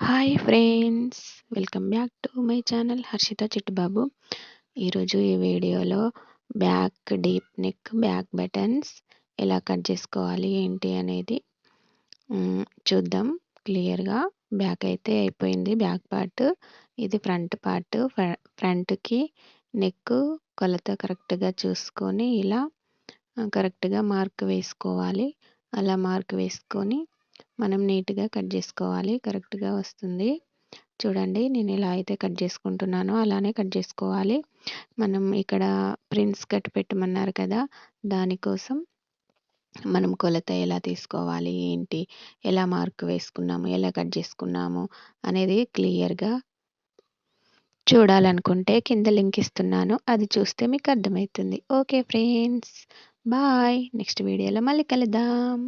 Hi friends, welcome back to my channel Harshitha Chittubabu. ఈరోజు ఈ వీడియోలో back deep neck back buttons ఎలా కట్ చేసుకోవాలి ఏంటి అనేది చూద్దాం క్లియర్గా. బ్యాక్ అయితే అయిపోయింది, బ్యాక్ పార్ట్. ఇది ఫ్రంట్ పార్ట్. ఫ్రంట్కి నెక్ కొలత కరెక్ట్గా చూసుకొని ఇలా కరెక్ట్గా మార్క్ వేసుకోవాలి. అలా మార్క్ వేసుకొని మనం నీట్గా కట్ చేసుకోవాలి. కరెక్ట్గా వస్తుంది. చూడండి, నేను ఎలా అయితే కట్ చేసుకుంటున్నానో అలానే కట్ చేసుకోవాలి. మనం ఇక్కడ ప్రిన్స్ కట్ పెట్టమన్నారు కదా, దానికోసం మనం కొలత ఎలా తీసుకోవాలి ఏంటి, ఎలా మార్క్ వేసుకున్నాము, ఎలా కట్ చేసుకున్నాము అనేది క్లియర్గా చూడాలనుకుంటే కింద లింక్ ఇస్తున్నాను, అది చూస్తే మీకు అర్థమవుతుంది. Okay friends, bye. నెక్స్ట్ వీడియోలో మళ్ళీ కలుద్దాం.